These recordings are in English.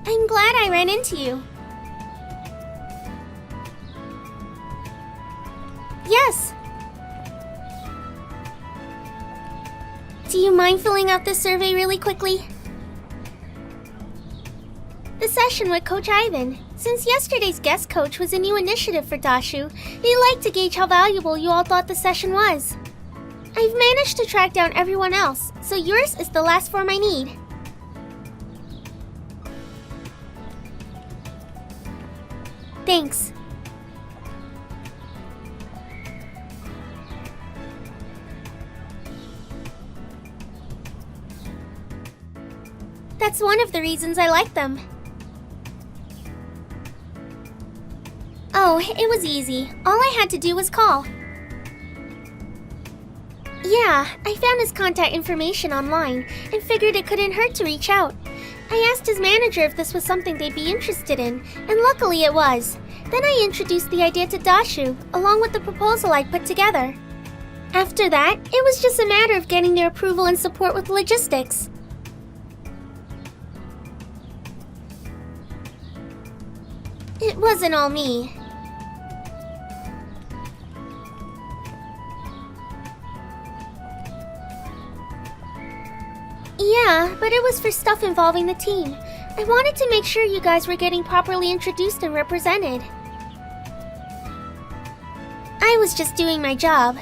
I'm glad I ran into you. Yes. Do you mind filling out this survey really quickly? The session with Coach Ivan. Since yesterday's guest coach was a new initiative for Dashu, he'd like to gauge how valuable you all thought the session was. I've managed to track down everyone else, so yours is the last form I need. Thanks. That's one of the reasons I like them. Oh, it was easy. All I had to do was call. Yeah, I found his contact information online and figured it couldn't hurt to reach out. I asked his manager if this was something they'd be interested in, and luckily it was. Then I introduced the idea to Dashu, along with the proposal I put together. After that, it was just a matter of getting their approval and support with logistics. It wasn't all me. Yeah, but it was for stuff involving the team. I wanted to make sure you guys were getting properly introduced and represented. I was just doing my job.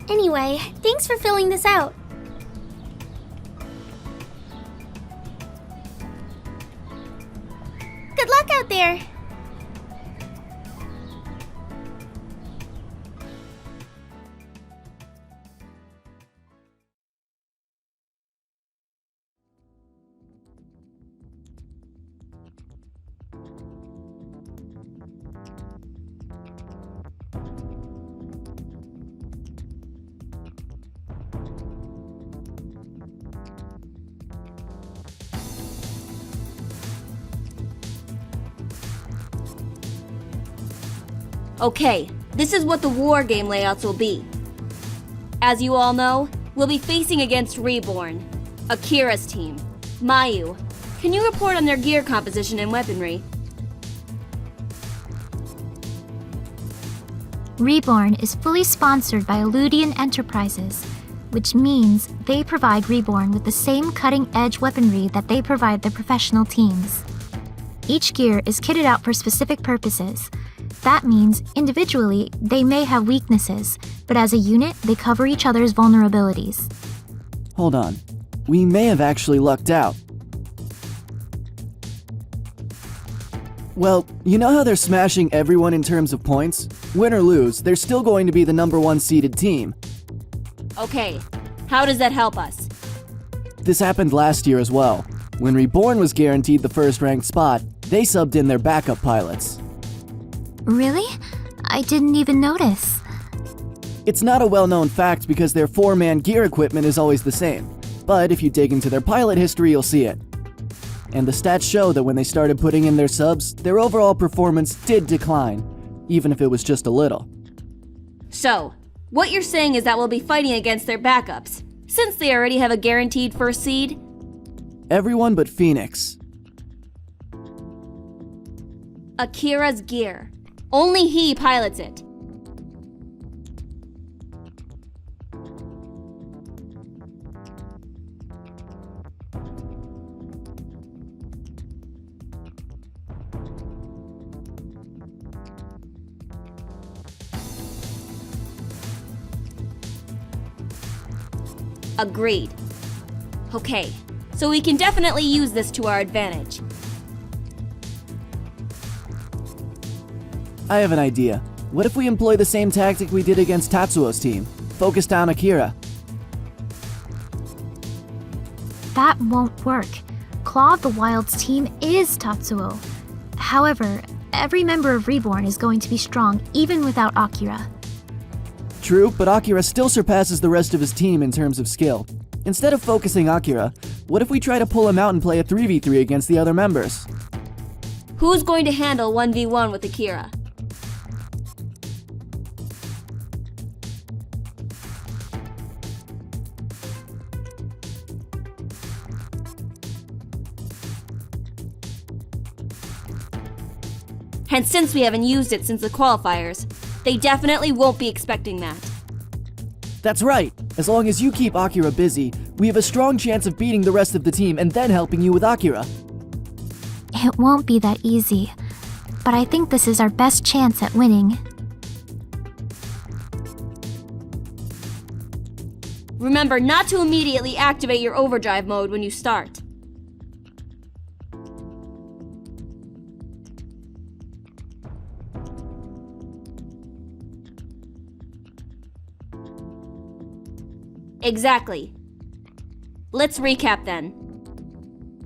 Anyway, thanks for filling this out. Good luck out there! Okay, this is what the war game layouts will be. As you all know, we'll be facing against Reborn, Akira's team. Mayu, can you report on their gear composition and weaponry? Reborn is fully sponsored by Eludian Enterprises, which means they provide Reborn with the same cutting-edge weaponry that they provide their professional teams. Each gear is kitted out for specific purposes. That means, individually, they may have weaknesses, but as a unit, they cover each other's vulnerabilities. Hold on. We may have actually lucked out. Well, you know how they're smashing everyone in terms of points? Win or lose, they're still going to be the #1 seeded team. Okay, how does that help us? This happened last year as well. When Reborn was guaranteed the first-ranked spot, they subbed in their backup pilots. Really? I didn't even notice. It's not a well-known fact because their 4-man gear equipment is always the same, but if you dig into their pilot history, you'll see it. And the stats show that when they started putting in their subs, their overall performance did decline, even if it was just a little. So, what you're saying is that we'll be fighting against their backups, since they already have a guaranteed first seed? Everyone but Phoenix. Akira's gear. Only he pilots it. Agreed. Okay, so we can definitely use this to our advantage. I have an idea. What if we employ the same tactic we did against Tatsuo's team? Focus down Akira. That won't work. Claw of the Wild's team is Tatsuo. However, every member of Reborn is going to be strong even without Akira. True, but Akira still surpasses the rest of his team in terms of skill. Instead of focusing Akira, what if we try to pull him out and play a 3v3 against the other members? Who's going to handle 1v1 with Akira? And since we haven't used it since the qualifiers, they definitely won't be expecting that. That's right. As long as you keep Akira busy, we have a strong chance of beating the rest of the team and then helping you with Akira. It won't be that easy, but I think this is our best chance at winning. Remember not to immediately activate your overdrive mode when you start. Exactly. Let's recap then.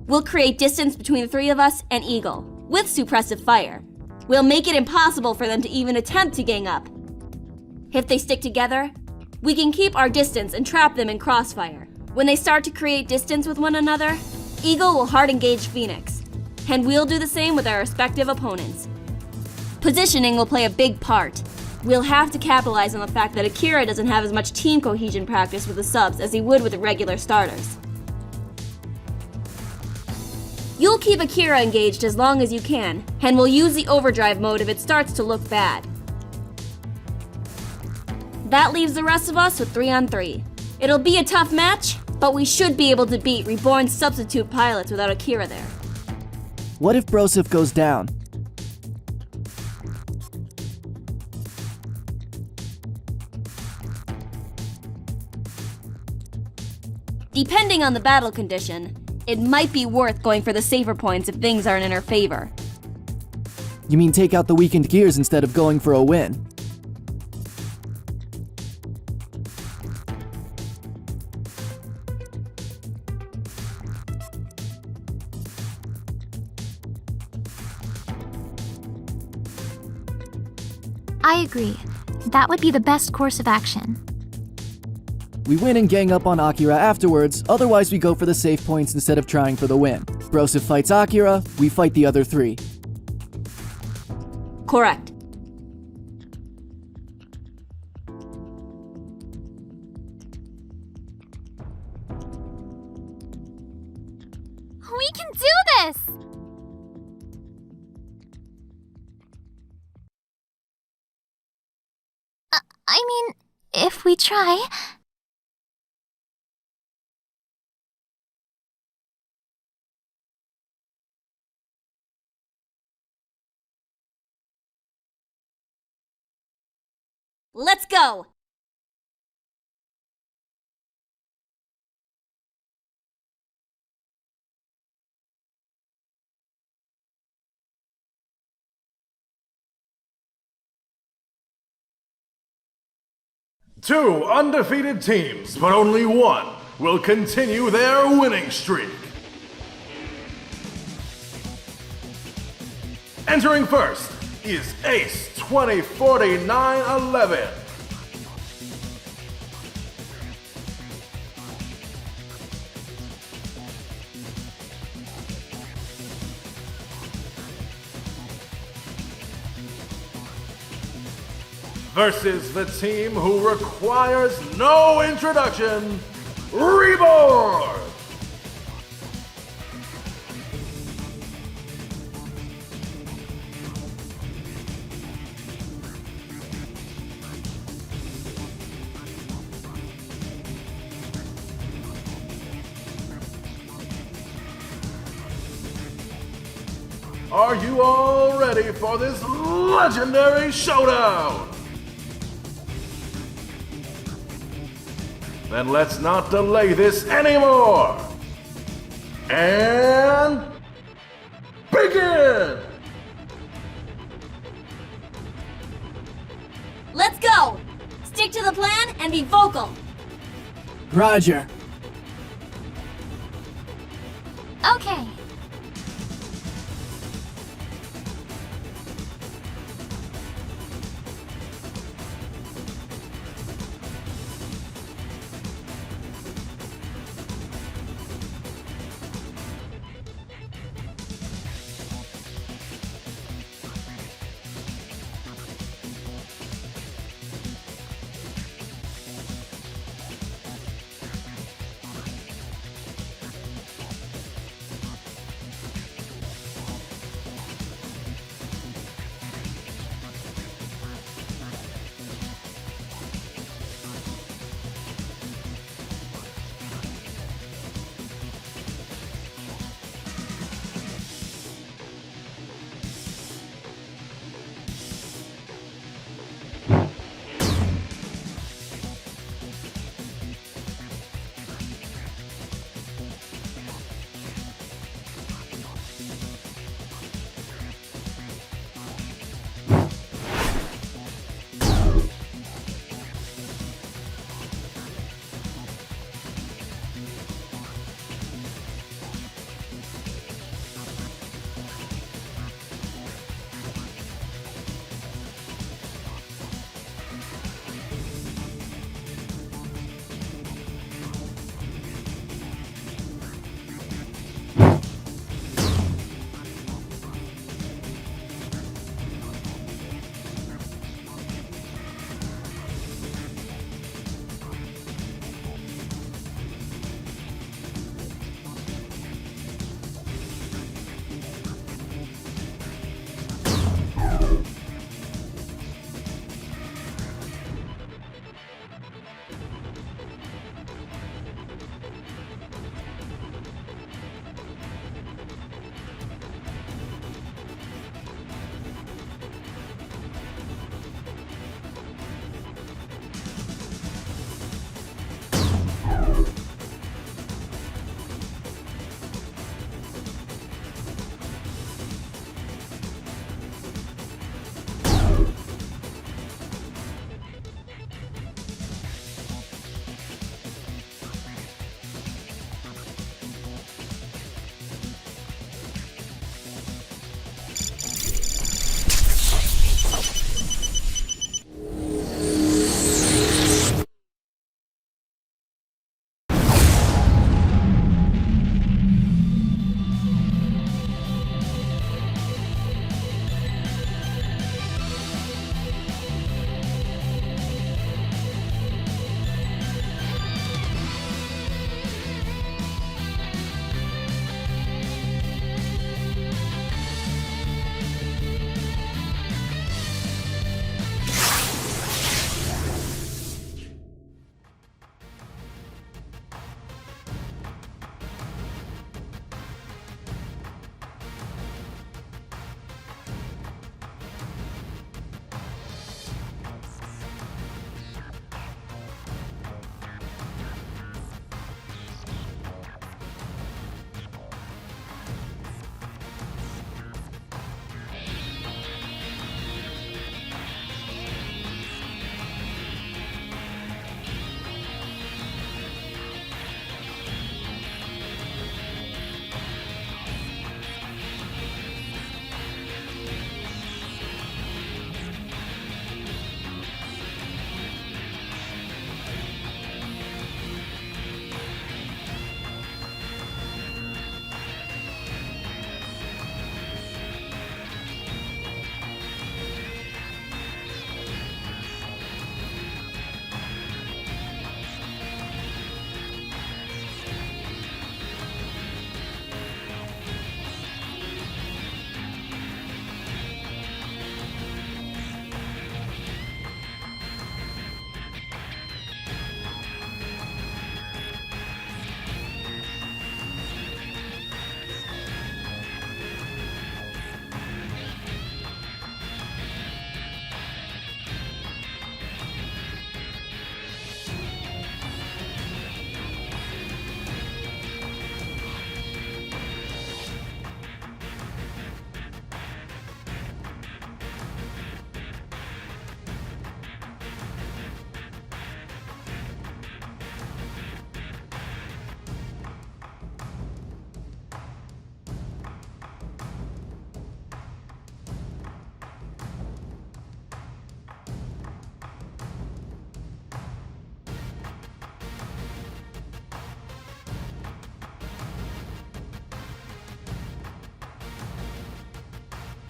We'll create distance between the three of us and Eagle, with suppressive fire. We'll make it impossible for them to even attempt to gang up. If they stick together, we can keep our distance and trap them in crossfire. When they start to create distance with one another, Eagle will hard engage Phoenix, and we'll do the same with our respective opponents. Positioning will play a big part. We'll have to capitalize on the fact that Akira doesn't have as much team cohesion practice with the subs as he would with the regular starters. You'll keep Akira engaged as long as you can, and we'll use the overdrive mode if it starts to look bad. That leaves the rest of us with 3-on-3. It'll be a tough match, but we should be able to beat Reborn's substitute pilots without Akira there. What if Broseph goes down? Depending on the battle condition, it might be worth going for the safer points if things aren't in her favor. You mean take out the weakened gears instead of going for a win? I agree. That would be the best course of action. We win and gang up on Akira afterwards, otherwise we go for the safe points instead of trying for the win. Broseph fights Akira, we fight the other three. Correct. We can do this! I mean, if we try... Let's go! Two undefeated teams, but only one will continue their winning streak. Entering first is Ace 204911. Versus the team who requires no introduction, Reborn! Are you all ready for this legendary showdown? Then let's not delay this anymore. And begin! Let's go! Stick to the plan and be vocal. Roger. Okay.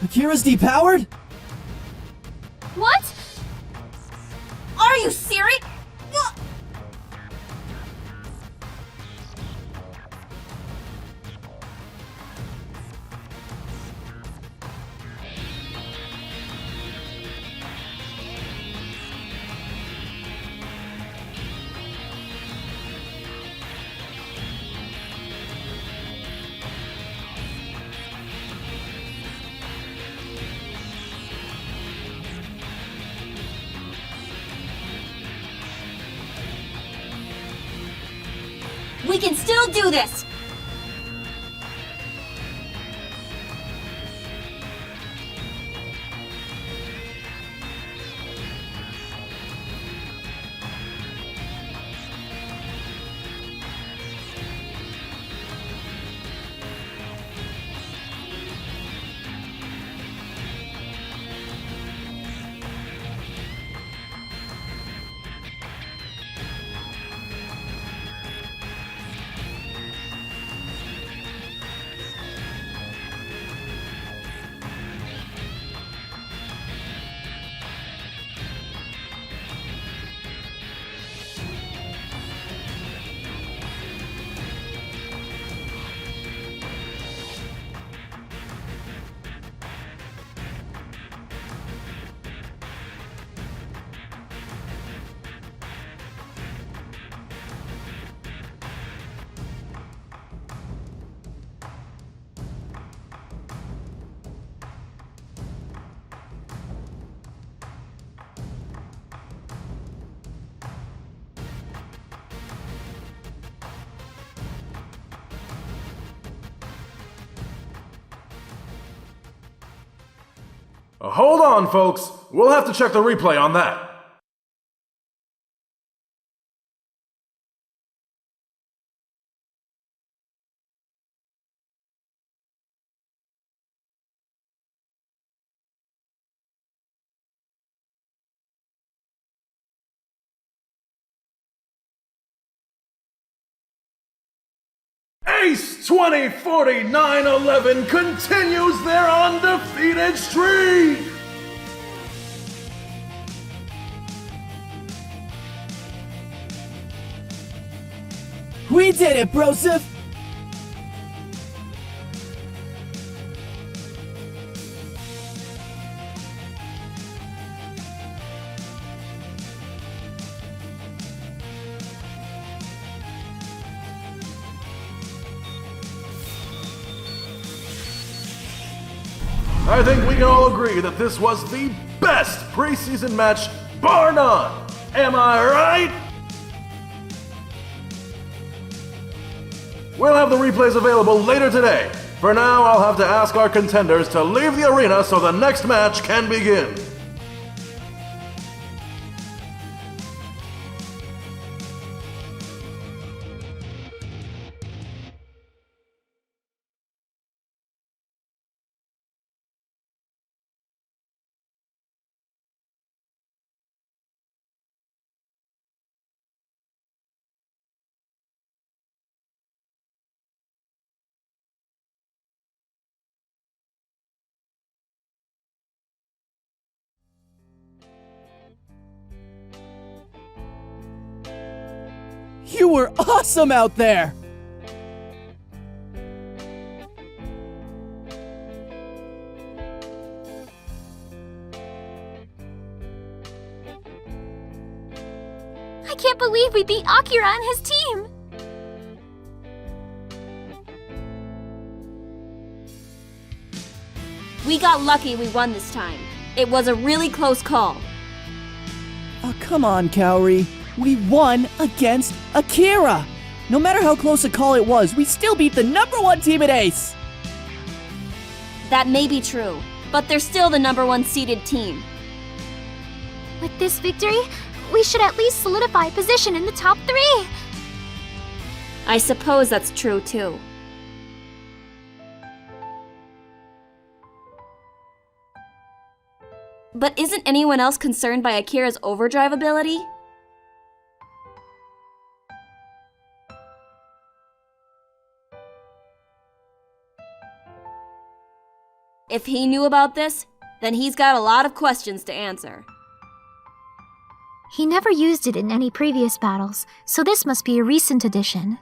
Akira's depowered? What? Are you serious? We can still do this! Hold on, folks. We'll have to check the replay on that. Ace 204911 continues their undefeated streak! We did it, Broseph! I think we can all agree that this was the best preseason match, bar none! Am I right? We'll have the replays available later today. For now, I'll have to ask our contenders to leave the arena so the next match can begin. You were awesome out there! I can't believe we beat Akira and his team! We got lucky we won this time. It was a really close call. Oh, come on, Kaori. We won against Akira! No matter how close a call it was, we still beat the #1 team at Ace! That may be true, but they're still the #1 seeded team. With this victory, we should at least solidify a position in the top 3! I suppose that's true too. But isn't anyone else concerned by Akira's overdrive ability? If he knew about this, then he's got a lot of questions to answer. He never used it in any previous battles, so this must be a recent addition.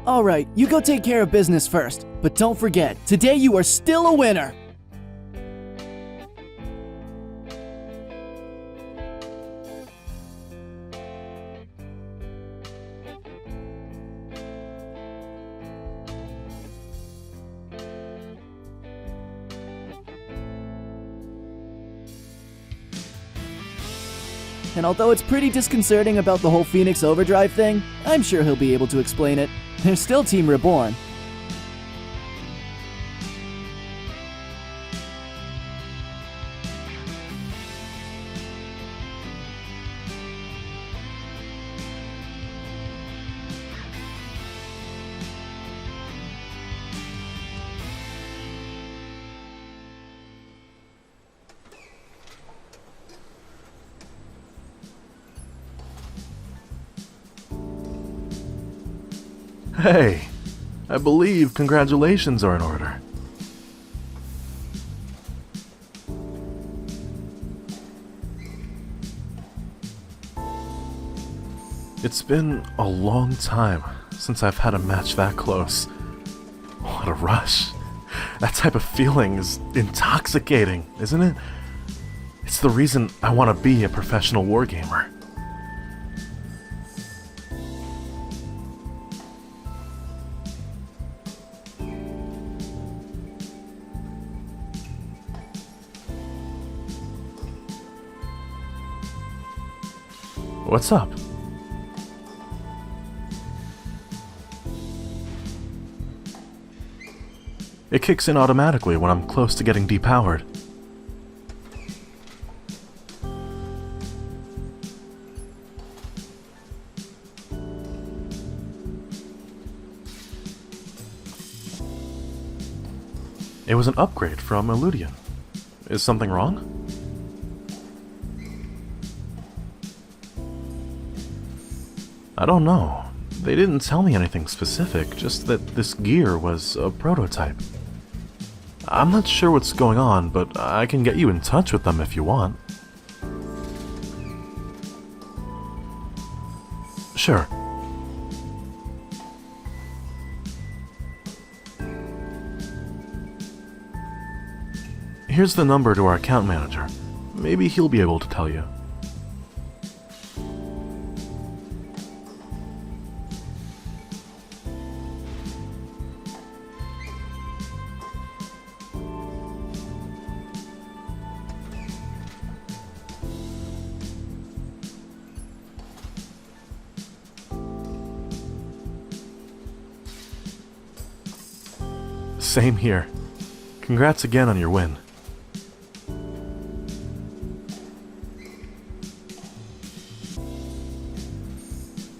Alright, you go take care of business first. But don't forget, today you are still a winner! And although it's pretty disconcerting about the whole Phoenix Overdrive thing, I'm sure he'll be able to explain it. They're still Team Reborn. Hey, I believe congratulations are in order. It's been a long time since I've had a match that close. What a rush. That type of feeling is intoxicating, isn't it? It's the reason I want to be a professional wargamer. What's up? It kicks in automatically when I'm close to getting depowered. It was an upgrade from Illudian. Is something wrong? I don't know. They didn't tell me anything specific, just that this gear was a prototype. I'm not sure what's going on, but I can get you in touch with them if you want. Sure. Here's the number to our account manager. Maybe he'll be able to tell you. Same here. Congrats again on your win.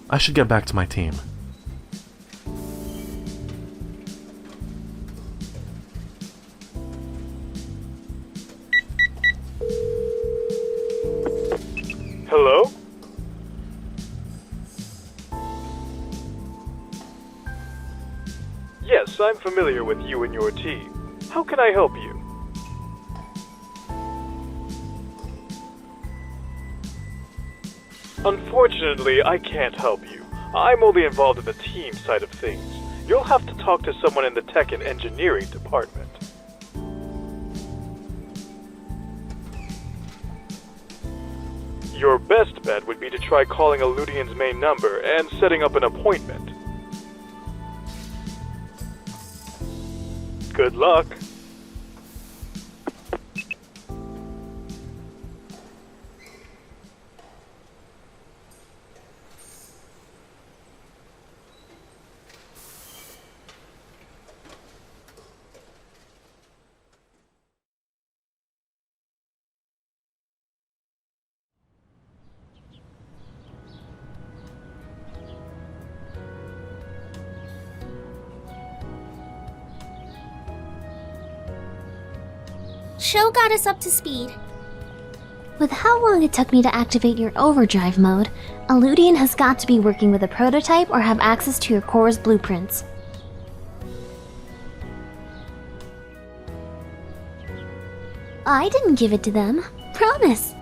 I should get back to my team. Hello? Yes, I'm familiar with you and your team. How can I help you? Unfortunately, I can't help you. I'm only involved in the team side of things. You'll have to talk to someone in the tech and engineering department. Your best bet would be to try calling Illudian's main number and setting up an appointment. Good luck. Sho got us up to speed. With how long it took me to activate your overdrive mode, Eludian has got to be working with a prototype or have access to your core's blueprints. I didn't give it to them. Promise.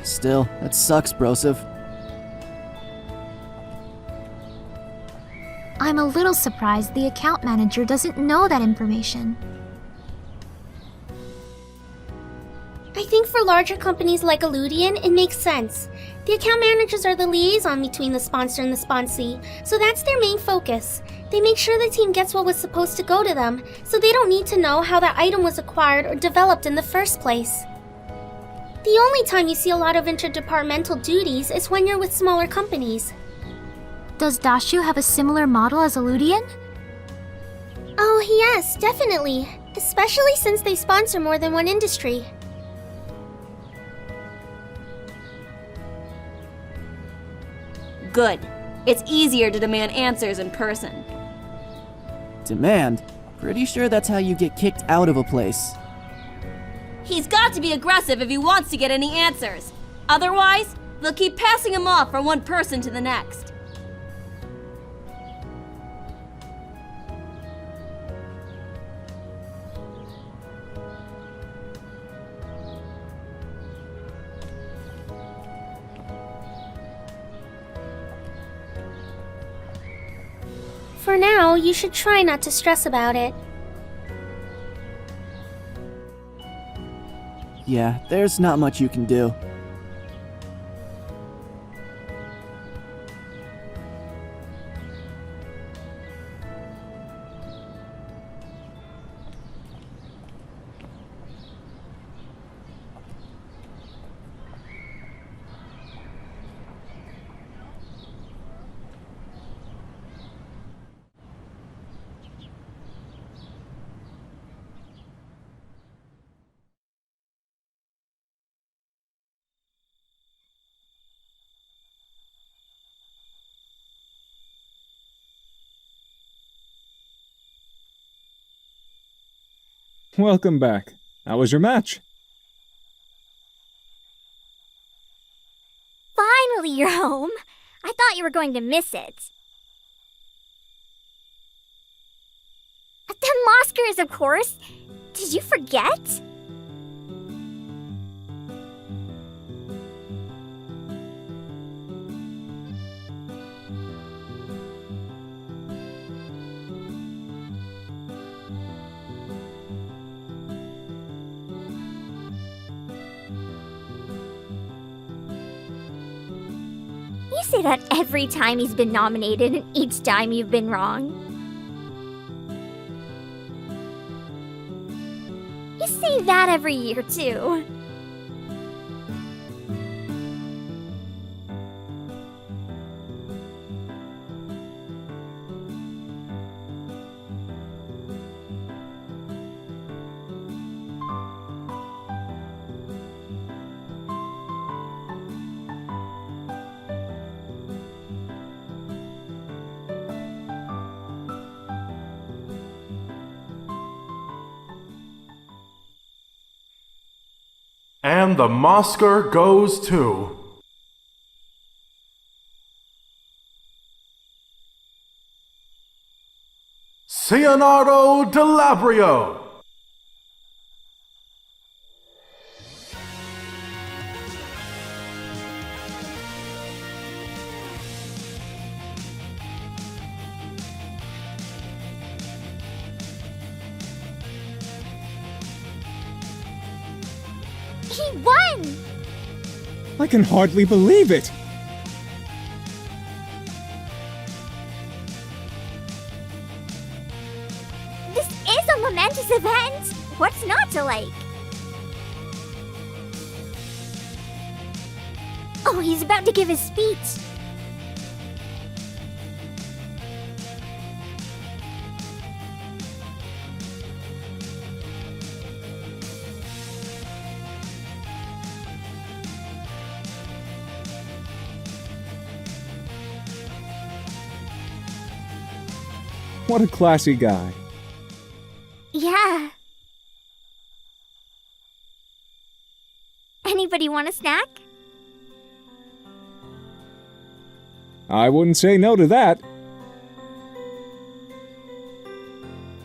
Still, that sucks, Broseph. I'm a little surprised the account manager doesn't know that information. I think for larger companies like Eludian, it makes sense. The account managers are the liaison between the sponsor and the sponsee, so that's their main focus. They make sure the team gets what was supposed to go to them, so they don't need to know how that item was acquired or developed in the first place. The only time you see a lot of interdepartmental duties is when you're with smaller companies. Does Dashu have a similar model as Eludian? Oh yes, definitely. Especially since they sponsor more than one industry. Good. It's easier to demand answers in person. Demand? Pretty sure that's how you get kicked out of a place. He's got to be aggressive if he wants to get any answers. Otherwise, they'll keep passing him off from one person to the next. For now, you should try not to stress about it. Yeah, there's not much you can do. Welcome back. How was your match? Finally, you're home. I thought you were going to miss it. The Moskers, of course. Did you forget? You say that every time he's been nominated and each time you've been wrong. You say that every year, too. And the Mosker goes to... Leonardo Delabrio! He won! I can hardly believe it! This is a momentous event! What's not to like? Oh, he's about to give his speech. What a classy guy. Yeah. Anybody want a snack? I wouldn't say no to that.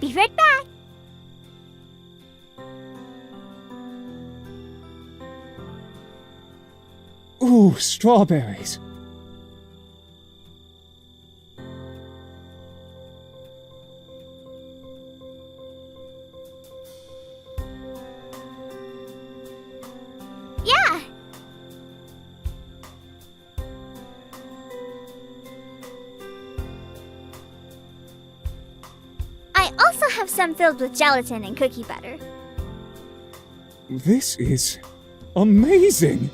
Be right back. Ooh, strawberries. Yeah. I also have some filled with gelatin and cookie butter. This is amazing.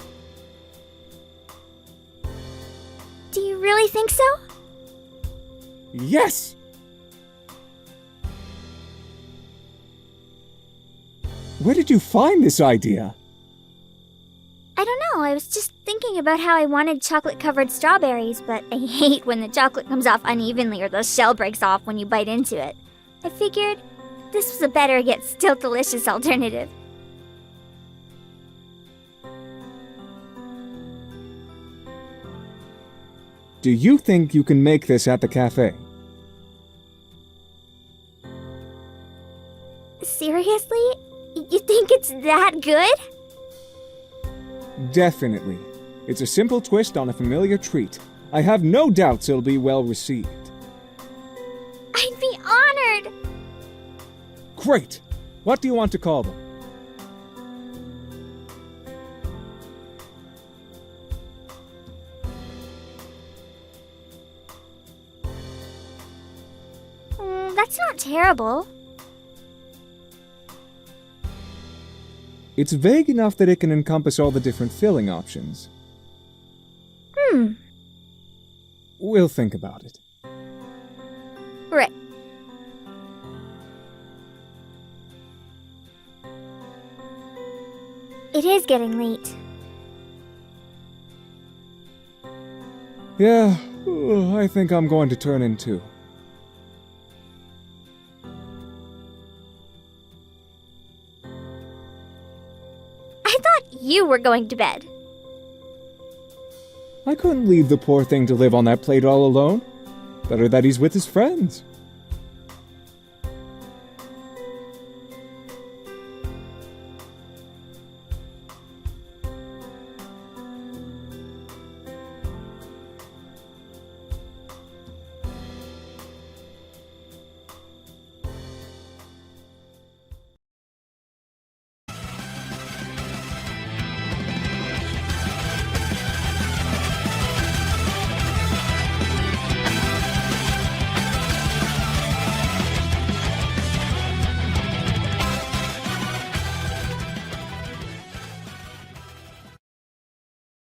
Do you really think so? Yes! Where did you find this idea? I don't know, I was just thinking about how I wanted chocolate-covered strawberries, but I hate when the chocolate comes off unevenly or the shell breaks off when you bite into it. I figured this was a better yet still delicious alternative. Do you think you can make this at the cafe? Seriously? You think it's that good? Definitely. It's a simple twist on a familiar treat. I have no doubts it'll be well received. I'd be honored! Great! What do you want to call them? That's not terrible. It's vague enough that it can encompass all the different filling options. We'll think about it. Right. It is getting late. Yeah, I think I'm going to turn in too. I thought you were going to bed. I couldn't leave the poor thing to live on that plate all alone. Better that he's with his friends.